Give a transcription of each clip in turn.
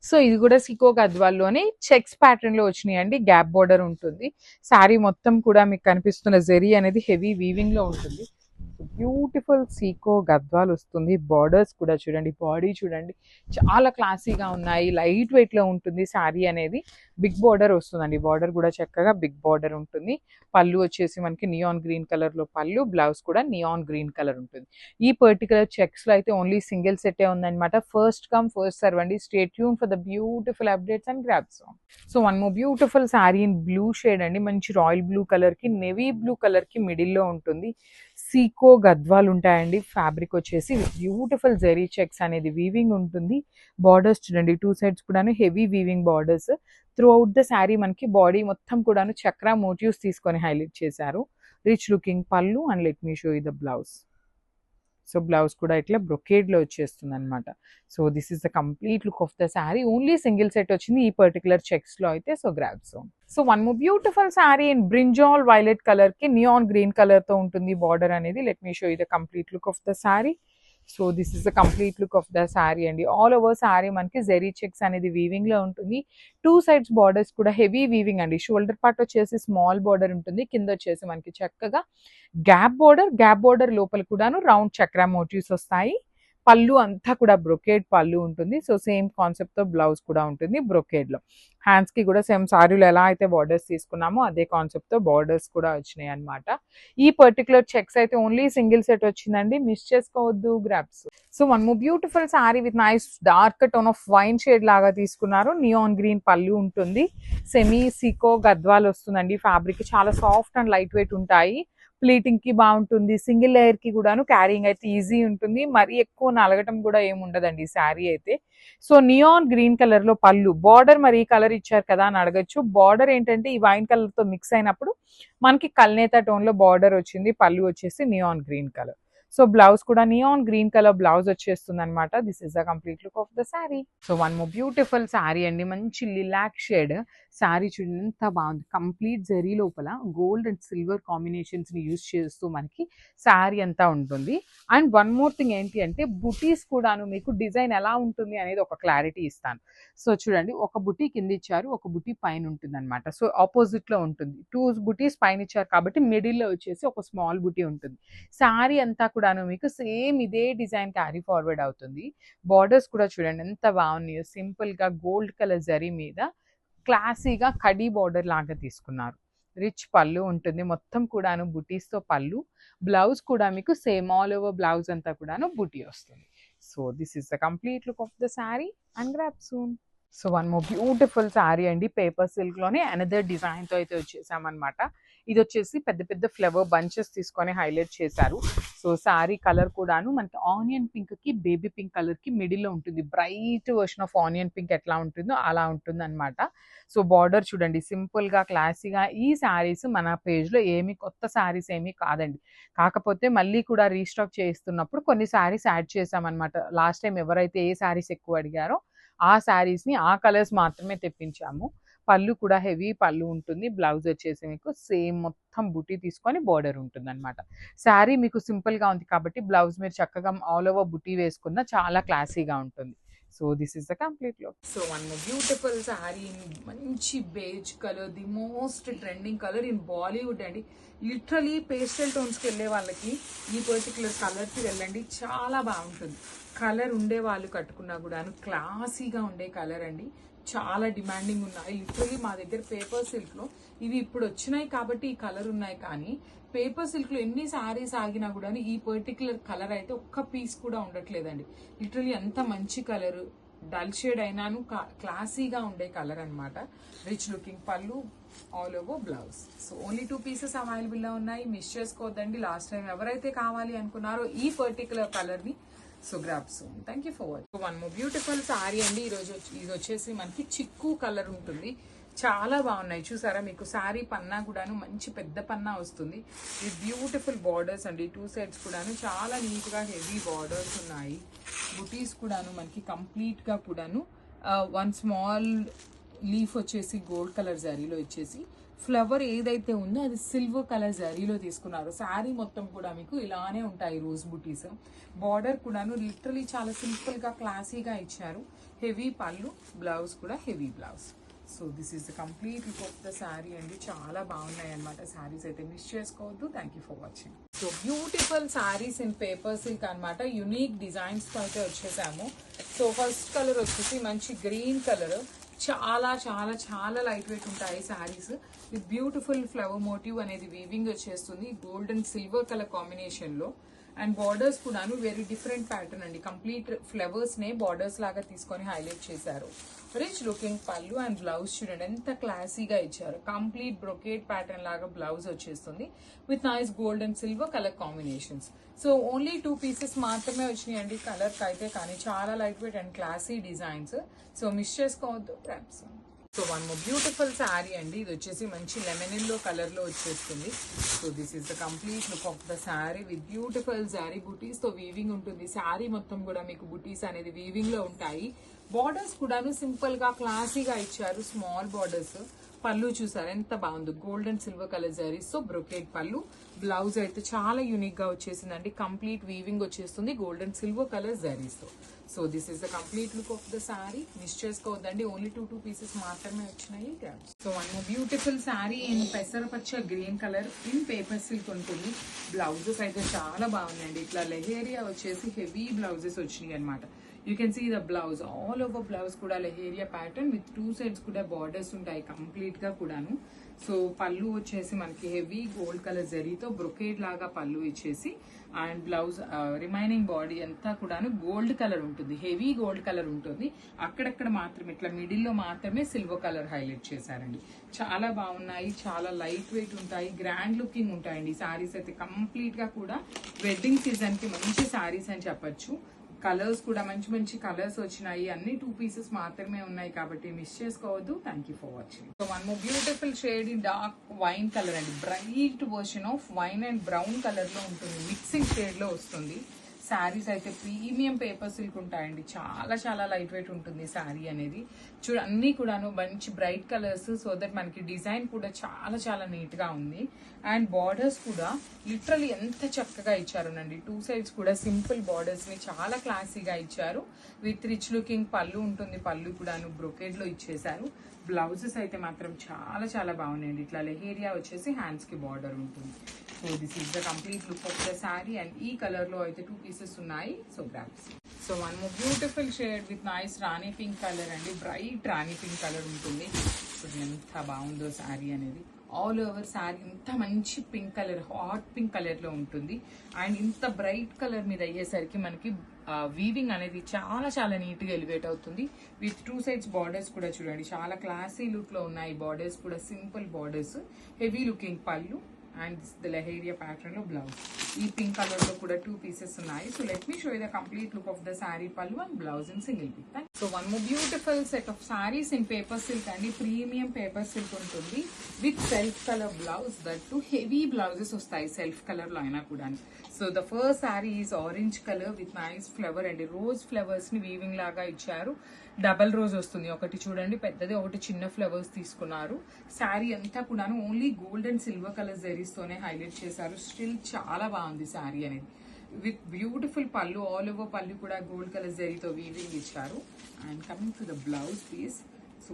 So ఇది కూడా Sikoa గద్వాల్లోనే checks pattern లో వచ్చినాయండి. గ్యాప్ బోర్డర్ ఉంటుంది. శారీ మొత్తం కూడా మీకు కనిపిస్తున్న జెరీ అనేది హెవీ వీవింగ్ లో ఉంటుంది. బ్యూటిఫుల్ సీకో గద్వాల్ వస్తుంది. బార్డర్స్ కూడా చూడండి, బాడీ చూడండి, చాలా క్లాసీగా ఉన్నాయి. లైట్ వెయిట్ లో ఉంటుంది శారీ అనేది. బిగ్ బార్డర్ వస్తుందండి. బార్డర్ కూడా చక్కగా బిగ్ బార్డర్ ఉంటుంది. పళ్ళు వచ్చేసి మనకి నియాన్ గ్రీన్ కలర్ లో పళ్ళు, బ్లౌజ్ కూడా నియాన్ గ్రీన్ కలర్ ఉంటుంది. ఈ పర్టికులర్ చెక్స్ లో అయితే ఓన్లీ సింగిల్ సెటే ఉందన్నమాట. ఫస్ట్ కమ్ ఫస్ట్ సర్వ్ అండి. Stay tune for the beautiful updates and grabs. So one more beautiful sari in blue shade అండి. మంచి రాయల్ బ్లూ కలర్ కి నేవీ బ్లూ కలర్ కి మిడిల్ లో ఉంటుంది. సీకో గద్వాలు ఉంటాయండి. ఫ్యాబ్రిక్ వచ్చేసి బ్యూటిఫుల్ జెరీ చెక్స్ అనేది వీవింగ్ ఉంటుంది. బార్డర్స్ చూడండి, టూ సైడ్స్ కూడాను heavy weaving borders. Through out the sari మనకి బాడీ మొత్తం కూడాను చక్రా మోటివ్స్ తీసుకొని హైలైట్ చేశారు. రిచ్ లుకింగ్ పళ్ళు and let me show you the blouse. So blouse కూడా ఇట్లా బ్రొకేడ్ లో వచ్చేస్తుంది అనమాట. So this is the complete look of the sari. Only single set వచ్చింది ఈ పర్టికులర్ చెక్స్ లో అయితే. So grabs. So one more beautiful sari in brinjal violet colour కి నియాన్ గ్రీన్ కలర్ తో ఉంటుంది బార్డర్ అనేది. Let me show you the complete look of the sari. So this is the complete look of the sari అండి. All over sari మనకి zari checks అనేది weaving లో ఉంటుంది. Two sides borders కూడా హెవీ వీవింగ్ అండి. షోల్డర్ పార్ట్ వచ్చేసి స్మాల్ బార్డర్ ఉంటుంది. కింద వచ్చేసి మనకి చక్కగా గ్యాప్ బార్డర్ లోపల కూడాను రౌండ్ చక్రా మోటివ్స్ వస్తాయి. పళ్ళు అంతా కూడా బ్రొకేడ్ పళ్ళు ఉంటుంది. సో సేమ్ కాన్సెప్ట్ తో బ్లౌజ్ కూడా ఉంటుంది బ్రొకేడ్ లో. హ్యాండ్స్ కి కూడా సేమ్ సారీలో ఎలా అయితే బార్డర్స్ తీసుకున్నామో అదే కాన్సెప్ట్ తో బార్డర్స్ కూడా వచ్చినాయి అనమాట. ఈ పర్టికులర్ చెక్స్ అయితే ఓన్లీ సింగిల్ సెట్ వచ్చిందండి. మిస్ చేసుకోవద్దు grabs. So one more beautiful sari with nice dark tone of wine shade లాగా తీసుకున్నారు. నియాన్ గ్రీన్ పళ్ళు ఉంటుంది. సెమీ సీకో గద్వాల్ వస్తుందండి. ఫ్యాబ్రిక్ చాలా సాఫ్ట్ అండ్ లైట్ వెయిట్ ఉంటాయి. ప్లీటింగ్ కి బాగుంటుంది. సింగిల్ లేయర్ కి కూడాను క్యారింగ్ అయితే ఈజీ ఉంటుంది. మరి ఎక్కువ నలగటం కూడా ఏమి ఉండదండి శారీ అయితే. సో నియాన్ గ్రీన్ కలర్ లో పళ్ళు, బార్డర్ మరి ఈ కలర్ ఇచ్చారు కదా అని అడగచ్చు. బార్డర్ ఏంటంటే ఈ వైన్ కలర్ తో మిక్స్ అయినప్పుడు మనకి కల్నేత టోన్ లో బార్డర్ వచ్చింది. పళ్ళు వచ్చేసి neon green colour. So blouse కూడా నియాన్ గ్రీన్ కలర్ బ్లౌజ్ వచ్చేస్తుంది అనమాట. This is the complete look of the sari. So one more beautiful sari అండి. మంచి లిలాక్ షేడ్ శారీ చూడండి ఎంత బాగుంది. కంప్లీట్ జెరీ లోపల గోల్డ్ అండ్ సిల్వర్ కాంబినేషన్స్ ని యూజ్ చేస్తూ మనకి శారీ అంతా ఉంటుంది. అండ్ వన్ మోర్ థింగ్ ఏంటి అంటే బుటీస్ కూడాను మీకు డిజైన్ ఎలా ఉంటుంది అనేది ఒక క్లారిటీ ఇస్తాను. సో చూడండి, ఒక బుటీ కింద ఇచ్చారు, ఒక బుటీ పైన ఉంటుంది అనమాట. సో ఆపోజిట్ లో ఉంటుంది. టూ బుటీస్ పైన ఇచ్చారు కాబట్టి మిడిల్ లో వచ్చేసి ఒక స్మాల్ బుటీ ఉంటుంది. శారీ అంతా కూడాను మీకు సేమ్ ఇదే డిజైన్ క్యారీ ఫార్వర్డ్ అవుతుంది. బార్డర్స్ కూడా చూడండి ఎంత బాగున్నాయో. సింపుల్ గా గోల్డ్ కలర్ జరీ మీద క్లాసీగా కడీ బార్డర్ లాగా తీసుకున్నారు. రిచ్ పళ్ళు ఉంటుంది. మొత్తం కూడాను బుటీస్ తో పళ్ళు. బ్లౌజ్ కూడా మీకు సేమ్ ఆల్ ఓవర్ బ్లౌజ్ అంతా కూడాను బుటీ వస్తుంది. So this is the complete look of the sari and grab soon. So one more beautiful sari అండి. పేపర్ సిల్క్ లోనే అనదర్ డిజైన్ తో అయితే వచ్చేసామన్నమాట. ఇది వచ్చేసి పెద్ద పెద్ద ఫ్లవర్ బంచెస్ తీసుకొని హైలైట్ చేశారు. సో శారీ కలర్ కూడాను మనకి ఆనియన్ పింక్ కి బేబీ పింక్ కలర్ కి మిడిల్ లో ఉంటుంది. Bright version of onion pink ఎట్లా ఉంటుందో అలా ఉంటుంది అనమాట. సో బార్డర్ చూడండి సింపుల్ గా క్లాసీగా. ఈ శారీస్ మన పేజ్ లో ఏమి కొత్త శారీస్ ఏమీ కాదండి. కాకపోతే మళ్ళీ కూడా రీస్టాక్ చేస్తున్నప్పుడు కొన్ని శారీస్ యాడ్ చేసామన్నమాట. లాస్ట్ టైం ఎవరైతే ఏ శారీస్ ఎక్కువ అడిగారో ఆ శారీస్ ని ఆ కలర్స్ మాత్రమే తెప్పించాము. పళ్ళు కూడా హెవీ పళ్ళు ఉంటుంది. బ్లౌజ్ వచ్చేసి మీకు సేమ్ మొత్తం బుటీ తీసుకొని బార్డర్ ఉంటుంది అనమాట. శారీ మీకు సింపుల్ గా ఉంది కాబట్టి బ్లౌజ్ మీరు చక్కగా ఆల్ ఓవర్ బుటీ వేసుకున్న చాలా క్లాసీగా ఉంటుంది. So this is the complete look. So one beautiful sari in మంచి beige colour, the most trending colour in Bollywood అండి. లిటరలీ పేస్టల్ టోన్స్కి వెళ్ళే వాళ్ళకి ఈ పర్టికులర్ కలర్కి వెళ్ళండి, చాలా బాగుంటుంది. కలర్ ఉండే వాళ్ళు కట్టుకున్నా కూడాను క్లాసీగా ఉండే కలర్ అండి. చాలా డిమాండింగ్ ఉన్నాయి. లిటరలీ మా దగ్గర పేపర్ సిల్క్ లో ఇవి ఇప్పుడు వచ్చినాయి కాబట్టి ఈ కలర్ ఉన్నాయి. కానీ పేపర్ సిల్క్ లో ఎన్ని శారీస్ ఆగినా కూడా ఈ పర్టికులర్ కలర్ అయితే ఒక్క పీస్ కూడా ఉండట్లేదండి. లిటరలీ అంత మంచి కలర్, డల్ షేడ్ అయినాను క్లాసీగా ఉండే కలర్ అనమాట. రిచ్ లుకింగ్ పళ్ళు, all over blouse. So only 2 pieces available గా ఉన్నాయి. మిస్ చేసుకోవద్దండి. లాస్ట్ టైం ఎవరైతే కావాలి అనుకున్నారో ఈ పర్టికులర్ కలర్ ని so grab soon. Thank you for watching. One more beautiful sorry అండి. ఈరోజు ఇది వచ్చేసి మనకి చిక్కు కలర్ ఉంటుంది. చాలా బాగున్నాయి చూసారా. మీకు శారీ పన్నా కూడాను మంచి పెద్ద పన్నా వస్తుంది. ఈ బ్యూటిఫుల్ బార్డర్స్ అండి. టూ సైడ్స్ కూడాను చాలా నీట్ గా హెవీ బార్డర్స్ ఉన్నాయి. బుటీస్ కూడాను మనకి కంప్లీట్ గా కూడాను వన్ స్మాల్ లీఫ్ వచ్చేసి గోల్డ్ కలర్ జరీలో ఇచ్చేసి ఫ్లవర్ ఏదైతే ఉందో అది సిల్వర్ కలర్ జరీలో తీసుకున్నారు. శారీ మొత్తం కూడా మీకు ఇలానే ఉంటాయి రోజ్ బుటీస్. బార్డర్ కూడాను లిటరలీ చాలా సింపుల్ గా క్లాసీగా ఇచ్చారు. హెవీ పళ్ళు, బ్లౌజ్ కూడా heavy blouse. So this is the complete look of the sari అండి. చాలా బాగున్నాయి అనమాట శారీస్ అయితే, మిస్ చేసుకోవద్దు. Thank you for watching. So beautiful saris in paper silk అనమాట. యునిక్ డిజైన్స్ తో అయితే వచ్చేసాము. సో ఫస్ట్ కలర్ వచ్చేసి మంచి గ్రీన్ కలర్. చాలా చాలా చాలా లైట్ వెయిట్ ఉంటాయి saris with beautiful flower motive అనేది వీవింగ్ వచ్చేస్తుంది gold and silver colour combination లో. అండ్ బార్డర్స్ కూడాను వెరీ డిఫరెంట్ ప్యాటర్న్ అండి. కంప్లీట్ ఫ్లవర్స్ నే బార్డర్స్ లాగా తీసుకొని హైలైట్ చేశారు. రిచ్ లుకింగ్ పళ్ళు అండ్ బ్లౌజ్ చూడండి ఎంత క్లాసీగా ఇచ్చారు. కంప్లీట్ బ్రొకేట్ ప్యాటర్న్ లాగా బ్లౌజ్ వచ్చేస్తుంది with nice gold and silver colour combinations. So only 2 pieces మాత్రమే వచ్చినాయండి కలర్ అయితే, కానీ చాలా light weight and classy designs. So miss చేసుకోవద్దు. So one more beautiful sari అండి. ఇది వచ్చేసి మంచి లెమన్ ఎల్లో కలర్ లో వచ్చేస్తుంది. So this is the complete look of the sari with beautiful sari బుటీస్ తో వీవింగ్ ఉంటుంది. శారీ మొత్తం కూడా మీకు బుటీస్ అనేది వీవింగ్ లో ఉంటాయి. బార్డర్స్ కూడాను సింపుల్ గా క్లాసీగా ఇచ్చారు. Small borders. పళ్ళు చూసారు ఎంత బాగుంది, gold and silver colour zaris తో బ్రొకేట్ పళ్ళు. బ్లౌజ్ అయితే చాలా యూనిక్ గా వచ్చేసిందండి. కంప్లీట్ వీవింగ్ వచ్చేస్తుంది gold and silver colour zaris తో. So this is the complete look of the sari. Miss చేసుకోవద్దండి, ఓన్లీ 2 పీసెస్ మాత్రమే వచ్చినాయి. So one beautiful sari in పెసరపచ్చ green colour in paper silk ఉంటుంది. బ్లౌజెస్ అయితే చాలా బాగున్నాయండి. ఇట్లా లెహేరియా వచ్చేసి హెవీ బ్లౌజెస్ వచ్చినాయి అనమాట. You can see the blouse, all over blouse కూడా లెహేరియా ప్యాటర్న్ విత్ 2 సైడ్స్ కూడా బార్డర్స్ ఉంటాయి కంప్లీట్ గా కూడాను. సో పళ్ళు వచ్చేసి మనకి హెవీ గోల్డ్ కలర్ జరీతో బ్రొకేడ్ లాగా పళ్ళు ఇచ్చేసి, అండ్ బ్లౌజ్ రిమైనింగ్ బాడీ అంతా కూడాను గోల్డ్ కలర్ ఉంటుంది, హెవీ గోల్డ్ కలర్ ఉంటుంది. అక్కడక్కడ మాత్రం ఇట్లా మిడిల్ లో మాత్రమే సిల్వర్ కలర్ హైలైట్ చేశారండి. చాలా బాగున్నాయి, చాలా లైట్ వెయిట్ ఉంటాయి, గ్రాండ్ లుకింగ్ ఉంటాయండి. సారీస్ అయితే కంప్లీట్ గా కూడా వెడ్డింగ్ సీజన్ కి మంచి సారీస్ అని చెప్పొచ్చు. కలర్స్ కూడా మంచి మంచి కలర్స్ వచ్చినాయి. అన్ని 2 పీసెస్ మాత్రమే ఉన్నాయి కాబట్టి మిస్ చేసుకోవద్దు. Thank you for watching. So one more beautiful shade in dark wine colour అండి. Bright version of wine and brown colour లో ఉంటుంది, మిక్సింగ్ షేడ్ లో వస్తుంది. శారీస్ అయితే ప్రీమియం పేపర్ సిల్క్ ఉంటాయండి. చాలా చాలా లైట్ వెయిట్ ఉంటుంది శారీ అనేది. చూడ అన్ని కూడాను మంచి బ్రైట్ కలర్స్, సో దట్ మనకి డిజైన్ కూడా చాలా చాలా నీట్ గా ఉంది. అండ్ బార్డర్స్ కూడా లిటరలీ ఎంత చక్కగా ఇచ్చారునండి. 2 సైడ్స్ కూడా సింపుల్ బార్డర్స్ ని చాలా క్లాసీగా ఇచ్చారు. విత్ రిచ్ లుకింగ్ పళ్ళు ఉంటుంది. పళ్ళు కూడాను బ్రొకేడ్ లో ఇచ్చేసారు. బ్లౌజెస్ అయితే మాత్రం చాలా చాలా బాగున్నాయండి. ఇట్లా లెహేరియా వచ్చేసి హ్యాండ్స్ కి బార్డర్ ఉంటుంది. So this is the complete look of the sari. And ఈ కలర్ లో అయితే 2 పీసెస్ ఉన్నాయి. So grasp. So one more beautiful shade with nice Rani pink colour అండి. బ్రైట్ రాణి పింక్ కలర్ ఉంటుంది. సో ఎంత బాగుందో శారీ అనేది. ఆల్ ఓవర్ శారీ ఇంత మంచి pink colour, hot pink colour లో ఉంటుంది. అండ్ ఇంత బ్రైట్ కలర్ మీద అయ్యేసరికి మనకి వీవింగ్ అనేది చాలా చాలా నీట్ గా ఎలివేట్ అవుతుంది. విత్ 2 సైడ్స్ బార్డర్స్ కూడా చూడండి చాలా క్లాసీ లుక్ లో ఉన్నాయి. బార్డర్స్ కూడా సింపుల్ బార్డర్స్, హెవీ లుకింగ్ పళ్ళు అండ్ ద లెహేరియా ప్యాటర్న్ లో బ్లౌజ్. ఈ పింక్ కలర్ లో కూడా 2 పీసెస్ ఉన్నాయి. So let me show the complete look of the sari, పళ్ళు and blouse in single pic. So one more beautiful set of sarees in paper silk అండి. Premium paper silk ఉంటుంది with self colour blouse. That too heavy blouses వస్తాయి self colour లో అయినా కూడా. So the first sari is orange colour with nice flower అండి. Rose flowers ని weaving లాగా ఇచ్చారు. డబల్ రోజ్ వస్తుంది, ఒకటి చూడండి పెద్దది, ఒకటి చిన్న ఫ్లవర్స్ తీసుకున్నారు. శారీ అంతా కూడాను only gold and silver colour zaris తోనే హైలైట్ చేశారు. స్టిల్ చాలా బాగుంది శారీ అనేది. With beautiful pallu, all over pallu కూడా గోల్డ్ కలర్ జరీతో వీవింగ్ ఇచ్చారు. And coming to the blouse piece. So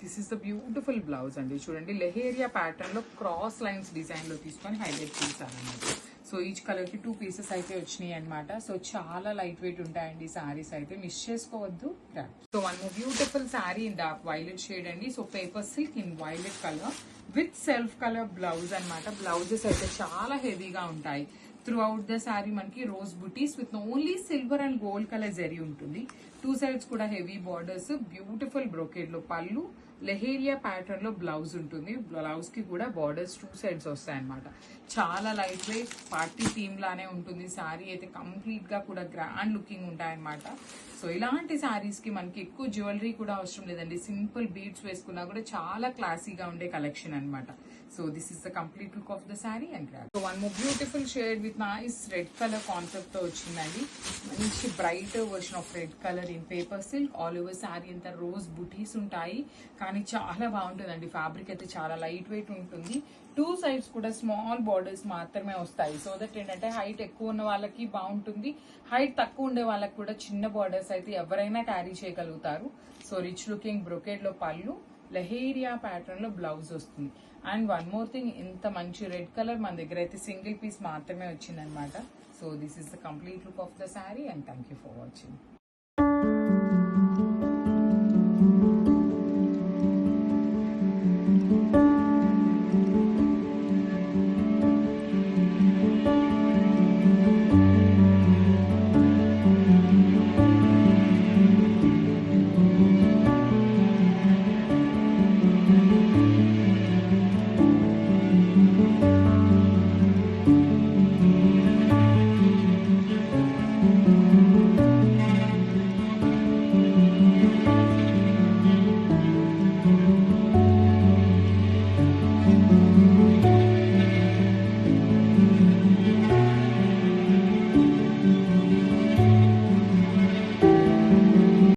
this is the beautiful blouse అండి. చూడండి లెహేరియా ప్యాటర్న్ లో క్రాస్ లైన్స్ డిజైన్ లో తీసుకొని హైలైట్ చేశారు అన్నమాట. సో ఈచ్ కలర్ కి 2 పీసెస్ అయితే వచ్చినాయి అనమాట. సో చాలా లైట్ వెయిట్ ఉంటాయండి సారీస్ అయితే, మిస్ చేసుకోవద్దు. So one more beautiful sari in dark violet shade అండి. So paper silk in violet colour with self colour blouse అనమాట. బ్లౌజెస్ అయితే చాలా హెవీగా ఉంటాయి. త్రూ అవుట్ ద శారీ మనకి rose buttis with only silver and gold colour zari ఉంటుంది. 2 sides కూడా heavy borders, beautiful brocade లో పళ్ళు, లెహేరియా ప్యాటర్న్ లో బ్లౌజ్ ఉంటుంది. బ్లౌజ్ కి కూడా బార్డర్స్ 2 సైడ్స్ వస్తాయి అనమాట. చాలా లైట్ వెయిట్ పార్టీ థీమ్ లానే ఉంటుంది. శారీ అయితే కంప్లీట్ గా కూడా గ్రాండ్ లుకింగ్ ఉంటాయన్నమాట. సో ఇలాంటి శారీస్ కి మనకి ఎక్కువ జ్యువెలరీ కూడా అవసరం లేదండి. సింపుల్ బీడ్స్ వేసుకున్నా కూడా చాలా క్లాసీగా ఉండే కలెక్షన్ అనమాట. So this is the complete look of the sari and grab. So one more beautiful shade with nice red colour concept తో వచ్చిందండి. మంచి bright version of red colour in paper silk. All over sari అంతా rose బుటీస్ ఉంటాయి. కానీ చాలా బాగుంటుందండి. Fabric అయితే చాలా లైట్ వెయిట్ ఉంటుంది. 2 సైడ్స్ కూడా స్మాల్ బార్డర్స్ మాత్రమే వస్తాయి. సో దట్ ఏంటంటే హైట్ ఎక్కువ ఉన్న వాళ్ళకి బాగుంటుంది, హైట్ తక్కువ ఉండే వాళ్ళకి కూడా చిన్న బార్డర్స్ అయితే ఎవరైనా క్యారీ చేయగలుగుతారు. సో రిచ్ లుకింగ్ బ్రొకేడ్ లో పళ్ళు, లహేరియా ప్యాటర్న్ లో బ్లౌజ్ వస్తుంది. అండ్ వన్ మోర్ థింగ్, ఇంత మంచి రెడ్ కలర్ మన దగ్గర అయితే సింగిల్ పీస్ మాత్రమే వచ్చిందనమాట. So this is the complete look of the sari and thank you for watching.